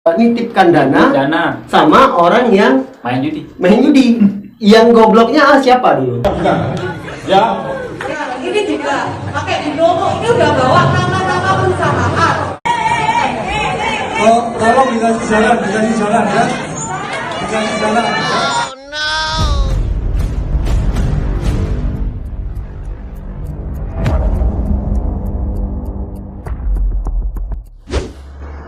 nitipkan dana sama orang yang main judi. Yang gobloknya siapa dulu? Ya, ini juga pakai binomo, ini udah bawa nama-nama perusahaan. Oh, tolong dikasih jalan ya. Dikasih jalan.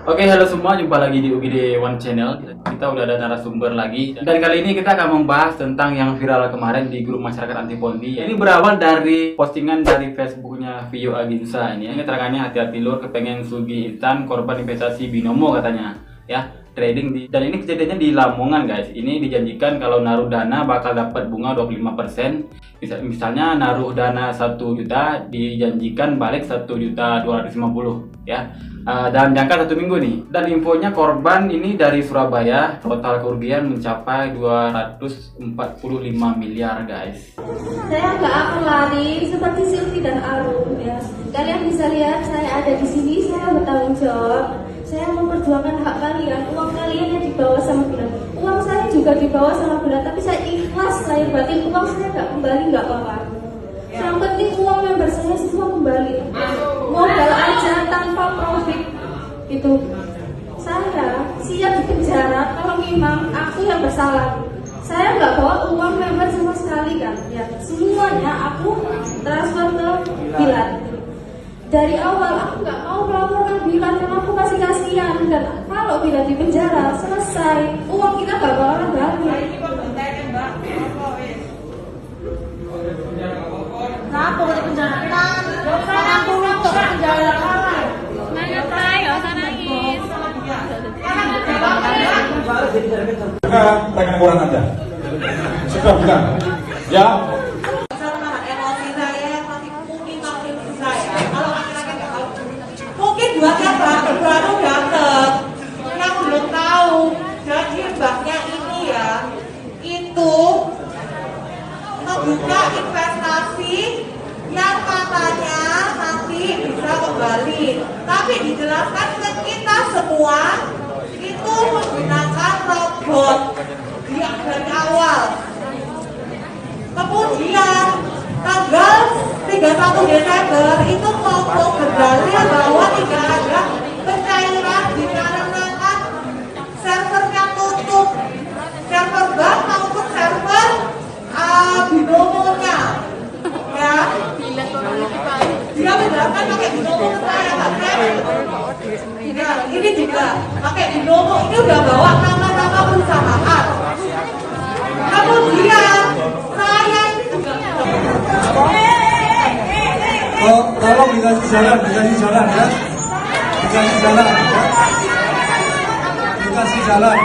Oke, halo semua, jumpa lagi di UGD One Channel. Kita udah ada narasumber lagi. Dan kali ini kita akan membahas tentang yang viral kemarin di grup masyarakat anti ponzi. Ini berawal dari postingan dari Facebooknya Vio Aginsa ini. Yang keterangannya, hati-hati lur, kepengen sugi instan, korban investasi binomo katanya. Ya, trading di, dan ini kejadiannya di Lamongan guys. Ini dijanjikan kalau naruh dana bakal dapat bunga 25%. Misalnya naruh dana 1 juta dijanjikan balik 1.250.000 ya. Dalam jangka 1 minggu nih. Dan infonya korban ini dari Surabaya, total kerugian mencapai 245 miliar guys. Saya nggak akan lari seperti Silvi dan Arum ya. Kalian bisa lihat saya ada di sini, saya bertanggung jawab. Saya memperjuangkan hak kalian, uang kalian yang dibawa sama Bulan. Uang saya juga dibawa sama Bulan, tapi saya ikhlas lahir batin, uang saya nggak kembali nggak apa-apa. Yang penting uang member saya semua kembali. Modal aja tanpa profit itu. Saya siap di penjara kalau memang aku yang bersalah. Saya nggak bawa uang member sama sekali kan, ya semuanya aku transfer ke Bilan. Dari awal aku nggak mau melaporkan Bilan karena aku kasih kasihan, dan kalau Bilan di penjara selesai uang kita nggak bakalan balik. Kenapa di penjara? Saya aku untuk penjara. Nangis saya, usah nangis. Bukan, tangan kurang Anda. Sudah bukan. Ya. Emosi saya masih mungkin saya. Kalau akhir-akhir nggak tahu. Mungkin buatnya baru datang. Yang belum tahu. Jadi mbaknya ini ya, itu membuka investasi yang katanya nanti bisa kembali, tapi dijelaskan ke kita semua itu menggunakan robot dari awal. Kemudian tanggal 31 Desember itu ngomong berdalil bahwa tidak ada pencairan dikarenakan servernya tutup, server bank maupun server binomonya. Ya, dia menjelaskan pakai binomo saya, ini juga pakai binomo, ini udah bawa nama-nama perusahaan. Kemudian saya ini juga Oh, tolong dikasih jalan ya. Dikasih jalan ya. Dikasih jalan.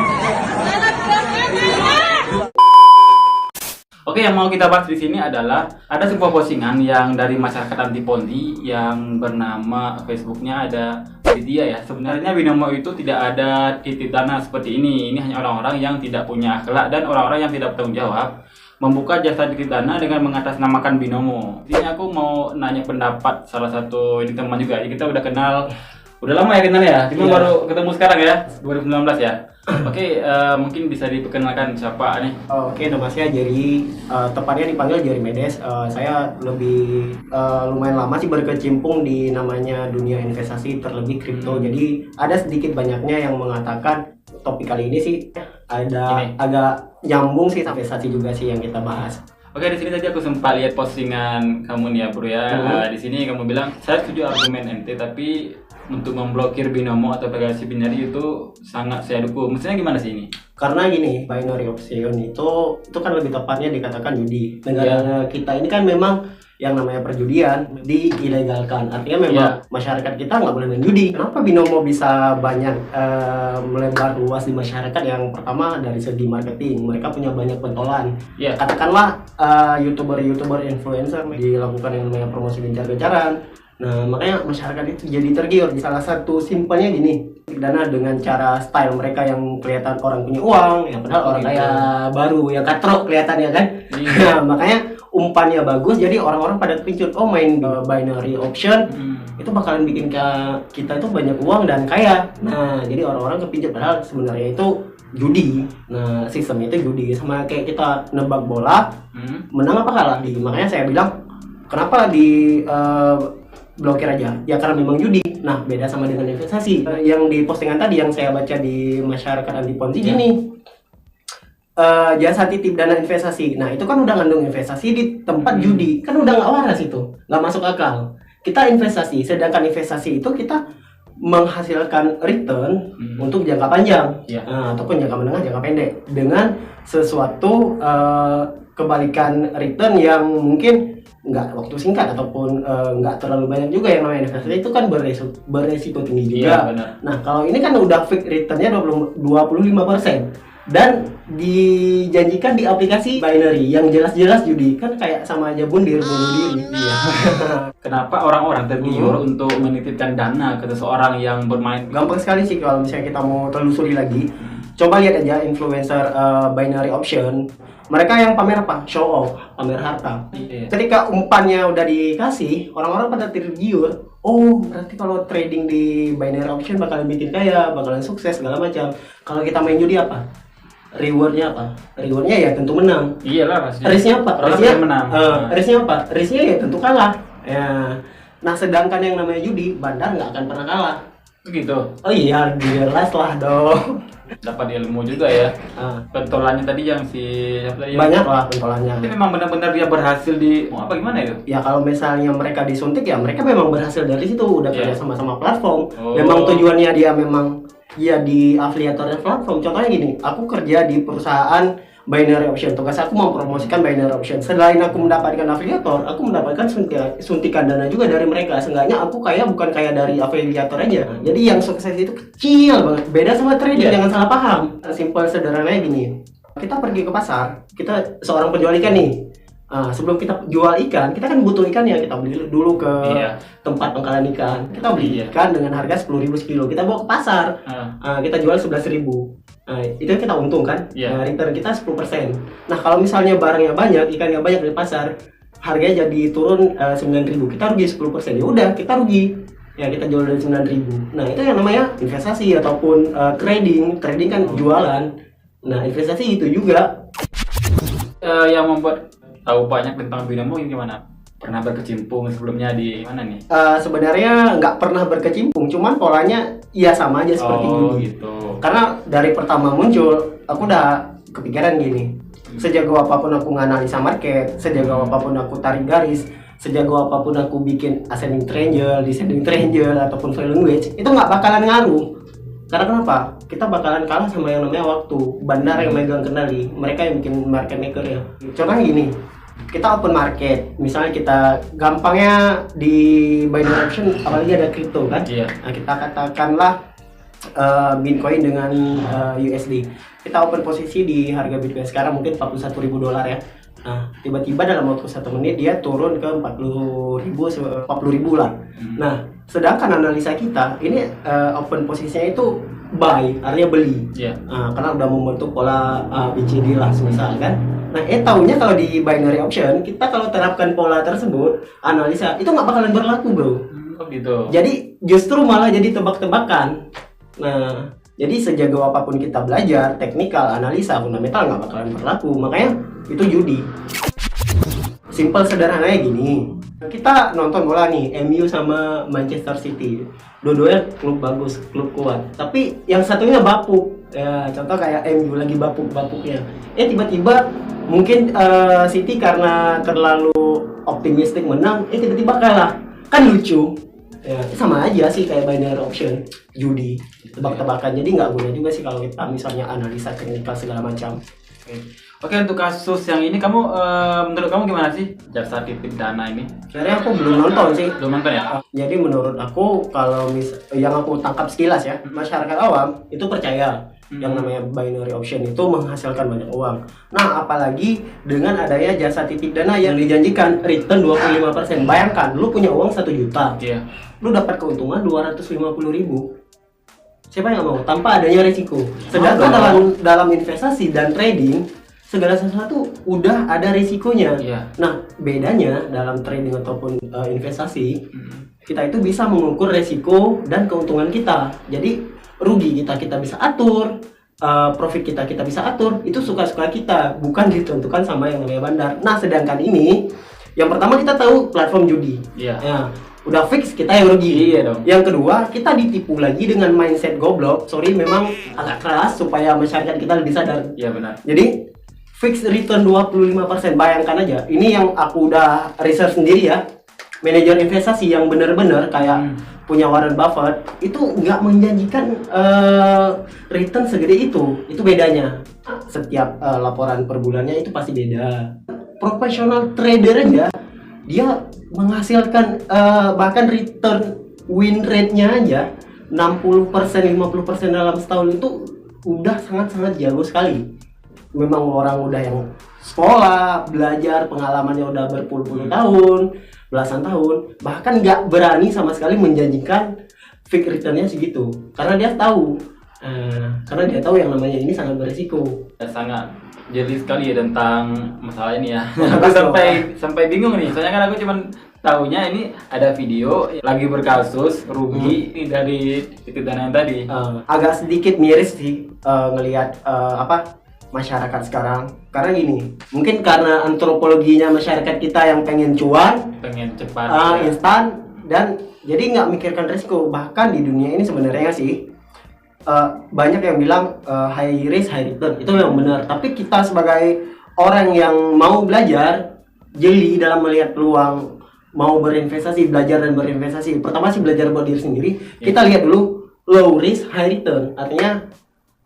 Oke, yang mau kita bahas di sini adalah ada sebuah postingan yang dari masyarakat anti ponzi yang bernama Facebooknya ada Lydia ya. Sebenarnya binomo itu tidak ada titip dana seperti ini. Ini hanya orang-orang yang tidak punya akhlak dan orang-orang yang tidak bertanggung jawab membuka jasa titip dana dengan mengatasnamakan binomo. Di sini aku mau nanya pendapat salah satu ini teman juga. Kita udah kenal, udah lama ya kenal ya. Cuma baru ketemu sekarang ya, 2019 ya. Oke, mungkin bisa diperkenalkan siapa nih? Oke, nama saya Jerry, tepatnya dipanggil Jerry Medes. Saya lebih lumayan lama sih berkecimpung di namanya dunia investasi, terlebih kripto. Jadi ada sedikit banyaknya yang mengatakan topik kali ini sih agak nyambung sih sampai investasi juga sih yang kita bahas. Oke, di sini tadi aku sempat lihat postingan kamu nih ya bro ya. Di sini kamu bilang saya setuju argumen ente, tapi untuk memblokir binomo atau aplikasi binary itu sangat saya dukung. Maksudnya gimana sih ini? Karena gini, binary option itu kan lebih tepatnya dikatakan judi. Negara kita ini kan memang yang namanya perjudian diilegalkan. Artinya memang masyarakat kita nggak boleh main judi. Kenapa binomo bisa banyak melebar luas di masyarakat? Yang pertama dari segi marketing, mereka punya banyak pentolan. Katakanlah youtuber influencer dilakukan yang namanya promosi gencar-gencaran. Nah, makanya masyarakat itu jadi tergiur. Salah satu simpelnya gini, dana dengan cara style mereka yang kelihatan orang punya uang, ya padahal orang kaya baru, yang katrok kelihatannya kan. Nah, makanya umpannya bagus, jadi orang-orang pada terpicut, oh main binary option, itu bakalan bikin kita itu banyak uang dan kaya. Nah, jadi orang-orang kepincut, padahal sebenarnya itu judi. Nah, sistem itu judi, sama kayak kita nebak bola, menang apa kalah. Makanya saya bilang, kenapa di blokir aja? Ya karena memang judi. Nah, beda sama dengan investasi. Yang di postingan tadi yang saya baca di masyarakat anti ponzi gini. Jasa titip dana investasi. Nah, itu kan udah ngandung investasi di tempat judi. Kan udah nggak waras itu. Nggak masuk akal. Kita investasi, sedangkan investasi itu kita menghasilkan return untuk jangka panjang. Ataupun jangka menengah, jangka pendek. Dengan sesuatu kebalikan return yang mungkin nggak waktu singkat ataupun nggak terlalu banyak juga. Yang namanya investasi itu kan beresiko tinggi juga. Nah, kalau ini kan udah fix returnnya 25% dan dijanjikan di aplikasi binary yang jelas-jelas judi, kan kayak sama aja bunuh diri. Kenapa orang-orang tergiur untuk menitipkan dana ke seseorang yang bermain? Gampang sekali sih kalau misalnya kita mau telusuri lagi. Coba lihat aja influencer binary option. Mereka yang pamer apa? Show off, pamer harta. Ketika umpannya udah dikasih, orang-orang pada tergiur. Oh, berarti kalau trading di binary option bakalan bikin kaya, bakalan sukses segala macam. Kalau kita main judi apa? Rewardnya apa? Rewardnya ya tentu menang. Iyalah pasti. Risknya apa? Risknya apa? Risknya ya tentu kalah. Ya. Nah, sedangkan yang namanya judi, bandar nggak akan pernah kalah. Begitu. Oh iya, jelas lah dong. Dapat ilmu juga ya. Pentolannya tadi yang banyak lah pentolannya. Tapi memang benar-benar dia berhasil di apa gimana itu? Ya kalau misalnya mereka disuntik ya mereka memang berhasil dari situ, udah kerja sama-sama platform. Oh. Memang tujuannya dia memang ya di afiliator platform. Contohnya gini, aku kerja di perusahaan binary option, tugas aku mempromosikan binary option. Selain aku mendapatkan afiliator, aku mendapatkan suntikan dana juga dari mereka. Seenggaknya aku bukan kaya dari afiliator aja. Jadi yang sukses itu kecil banget. Beda sama trading, jangan salah paham. Simpel sederhananya gini, kita pergi ke pasar, kita seorang penjual ikan nih. Sebelum kita jual ikan, kita kan butuh ikan ya, kita beli dulu ke tempat pangkalan ikan. Kita beli ikan dengan harga 10.000 sekilo, kita bawa ke pasar, kita jual 11.000. Itu kita untung kan, return kita 10%. Nah, kalau misalnya barangnya banyak, ikannya banyak di pasar, harganya jadi turun 9.000, kita rugi 10%. Ya udah, kita rugi. Ya kita jual dari 9.000. Nah, itu yang namanya investasi ataupun trading. Trading kan jualan. Nah, investasi itu juga. Yang membuat tahu banyak tentang bidangmu gimana? Pernah berkecimpung sebelumnya di mana nih? Sebenarnya nggak pernah berkecimpung, cuman polanya ya sama aja seperti judi. Gitu. Karena dari pertama muncul, aku udah kepikiran gini. Sejago apapun aku nganalisa market, sejago apapun aku tarik garis, sejago apapun aku bikin ascending triangle, descending triangle ataupun falling wedge, itu nggak bakalan ngaruh. Karena kenapa? Kita bakalan kalah sama yang namanya waktu. Bandar yang megang kendali, mereka yang bikin market maker ya. Contohnya gini, kita open market, misalnya kita gampangnya di binary option, apalagi ada crypto kan. Nah, kita katakanlah Bitcoin dengan USD. Kita open posisi di harga Bitcoin sekarang mungkin $41.000 ya. Nah, tiba-tiba dalam waktu 1 menit dia turun ke 40.000 lah. Nah, sedangkan analisa kita ini open posisinya itu buy, artinya beli. Karena udah membentuk pola BCD lah semisal kan. Nah, taunya kalau di binary option, kita kalau terapkan pola tersebut, analisa itu nggak bakalan berlaku, bro. Gitu. Jadi justru malah jadi tebak-tebakan. Nah, jadi sejago apapun kita belajar, teknikal, analisa, fundamental nggak bakalan berlaku. Makanya itu judi. Simpel sederhananya gini, kita nonton bola nih, MU sama Manchester City. Dua-duanya klub bagus, klub kuat. Tapi yang satunya bapuk. Ya, contoh kayak MU lagi bapuk-bapuknya. Tiba-tiba mungkin City karena terlalu optimistik menang, tiba-tiba kalah. Kan lucu. Ya, sama aja sih kayak binary option, judi, tebak-tebakan. Jadi nggak guna juga sih kalau kita misalnya analisa teknikal segala macam. Oke, untuk kasus yang ini kamu menurut kamu gimana sih jasa titip dana ini? Sebenarnya aku belum nonton sih. Belum nonton ya? Jadi menurut aku kalau yang aku tangkap sekilas ya, masyarakat awam itu percaya Yang namanya binary option itu menghasilkan banyak uang. Nah, apalagi dengan adanya jasa titip dana yang dijanjikan return 25%. Bayangkan, lu punya uang 1 juta. Iya. Lu dapat keuntungan 250.000. Siapa yang nggak mau? Tanpa adanya risiko. Sedangkan dalam investasi dan trading, segala sesuatu udah ada risikonya. Iya. Nah, bedanya dalam trading ataupun investasi, kita itu bisa mengukur risiko dan keuntungan kita. Jadi rugi kita bisa atur, profit kita bisa atur, itu suka-suka kita, bukan ditentukan sama yang namanya bandar. Nah, sedangkan ini, yang pertama kita tahu platform judi. Iya. Ya, udah fix kita yang rugi. Iya dong. Yang kedua, kita ditipu lagi dengan mindset goblok. Sorry, memang agak keras supaya masyarakat kita lebih sadar. Iya benar. Jadi fix return 25%. Bayangkan aja, ini yang aku udah research sendiri ya. Manajer investasi yang benar-benar kayak punya Warren Buffett itu nggak menjanjikan return segede itu. Itu bedanya. Setiap laporan per bulannya itu pasti beda. Profesional trader aja dia menghasilkan bahkan return win rate-nya aja 60%, 50% dalam setahun itu udah sangat-sangat jago sekali. Memang orang udah yang sekolah, belajar, pengalamannya udah berpuluh-puluh tahun, belasan tahun, bahkan nggak berani sama sekali menjanjikan fixed return-nya segitu, karena dia tahu yang namanya ini sangat berisiko. Sangat jeli sekali ya tentang masalah ini ya. Aku sampai bingung nih, soalnya kan aku cuman taunya ini ada video lagi berkasus rugi dari titip dana yang tadi. Agak sedikit miris sih ngelihat masyarakat sekarang, karena gini, mungkin karena antropologinya masyarakat kita yang pengen cuan, pengen cepat, instan, dan jadi nggak mikirkan risiko. Bahkan di dunia ini sebenarnya sih banyak yang bilang high risk high return, itu yang benar. Tapi kita sebagai orang yang mau belajar, jeli dalam melihat peluang, mau berinvestasi, belajar dan berinvestasi, pertama sih belajar buat diri sendiri. Kita lihat dulu low risk high return, artinya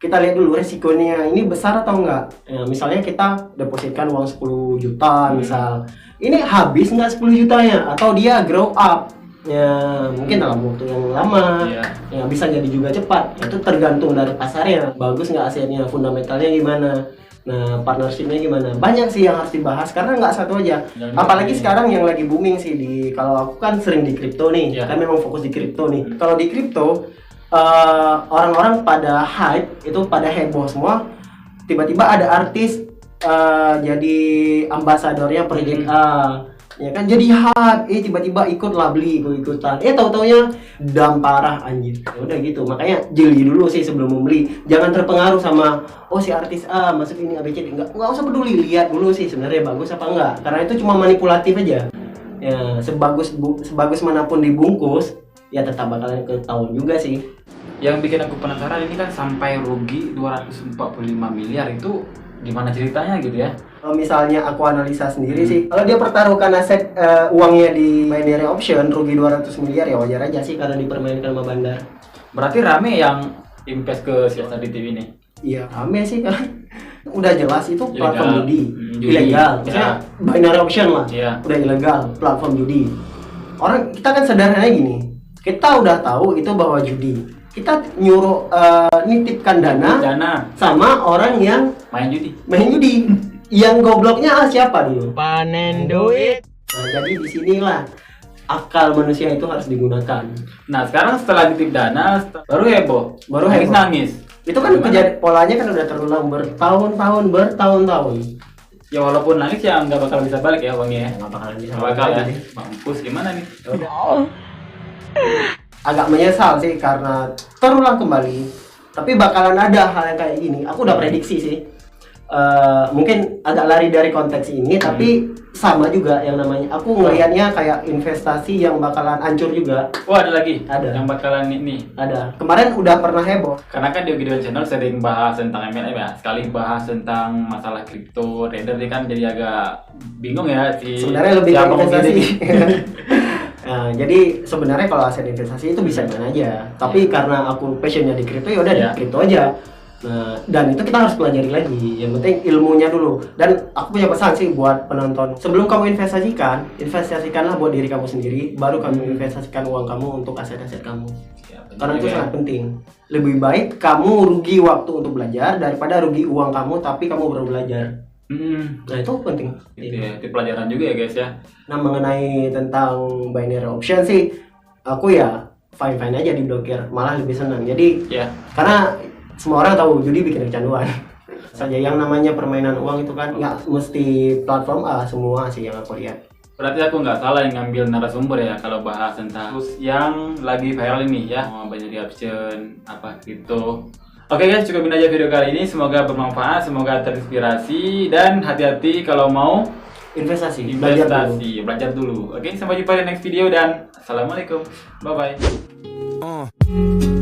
kita lihat dulu resikonya ini besar atau enggak. Ya, misalnya kita depositkan uang 10 juta misal, ini habis nggak 10 jutanya, atau dia grow up ya mungkin dalam waktu yang lama, ya bisa jadi juga cepat. Itu tergantung dari pasarnya, bagus nggak asetnya, fundamentalnya gimana, nah partnershipnya gimana. Banyak sih yang harus dibahas karena nggak satu aja. Apalagi sekarang yang lagi booming sih kalau aku kan sering di kripto nih, kan memang fokus di kripto nih. Kalau di kripto orang-orang pada hype, itu pada heboh semua. Tiba-tiba ada artis jadi ambasadornya Project A, ya kan, jadi hype. Tiba-tiba ikutlah beli, ikutan. Tahu-taunya dam parah anjir. Ya udah gitu. Makanya jeli dulu sih sebelum membeli. Jangan terpengaruh sama si artis A masuk ini ABCD. Enggak usah peduli, lihat dulu sih sebenarnya bagus apa enggak. Karena itu cuma manipulatif aja. Ya, sebagus manapun dibungkus, ya tetap bakalan ketahuan juga sih. Yang bikin aku penasaran ini kan sampai rugi 245 miliar, itu gimana ceritanya gitu ya? Kalau misalnya aku analisa sendiri sih, kalau dia pertaruhkan aset uangnya di binary option rugi 200 miliar ya wajar aja sih karena dipermainkan sama bandar. Berarti rame yang invest ke siasat DTV ini? Iya rame sih kan. Udah jelas itu platform judi, ilegal. Misalnya binary option lah, udah ilegal, platform judi. Orang kita kan sederhananya gini, kita udah tahu itu bahwa judi. Kita nyuruh nitipkan dana sama orang yang main judi. Yang gobloknya siapa dulu? Panen duit. Nah, jadi disinilah akal manusia itu harus digunakan. Nah sekarang setelah nitip dana baru heboh, nangis. Itu kan kejadian, polanya kan udah terulang bertahun-tahun. Ya walaupun nangis ya nggak bakal bisa balik ya uangnya ya. Nggak bakalan bisa bakal ya. Nih. Mampus gimana nih? Agak menyesal sih karena terulang kembali. Tapi bakalan ada hal yang kayak gini. Aku udah prediksi sih. Mungkin agak lari dari konteks ini, tapi sama juga yang namanya. Aku ngelihatnya kayak investasi yang bakalan hancur juga. Oh ada lagi? Ada. Yang bakalan ini? Ada. Kemarin udah pernah heboh. Karena kan di Ogidewan Channel sering bahas tentang MLM ya. Sekali bahas tentang masalah kripto, trader dia kan jadi agak bingung ya si. Sebenarnya lebih ke investasi. Nah, jadi sebenarnya kalau aset investasi itu bisa dimana aja. Tapi karena aku passionnya di kripto, ya udah di kripto aja. Nah, dan itu kita harus pelajari lagi. Yang penting ilmunya dulu. Dan aku punya pesan sih buat penonton. Sebelum kamu investasikanlah buat diri kamu sendiri. Baru kamu investasikan uang kamu untuk aset-aset kamu. Karena itu sangat penting. Lebih baik kamu rugi waktu untuk belajar daripada rugi uang kamu tapi kamu baru belajar. Nah itu penting. Itu ya, itu pelajaran juga ya guys ya. Nah mengenai tentang binary option sih, aku ya fine-fine aja diblokir. Malah lebih senang. Jadi Ya. karena semua orang tahu judi bikin kecanduan. Saja yang namanya permainan uang itu kan nggak mesti platform A semua sih yang aku lihat. Berarti aku nggak salah yang ngambil narasumber ya kalau bahas tentang yang lagi viral ini ya, binary option apa gitu. Oke guys, cukupin aja video kali ini. Semoga bermanfaat, semoga terinspirasi dan hati-hati kalau mau Investasi. belajar dulu. Oke, sampai jumpa di next video dan assalamualaikum, bye bye.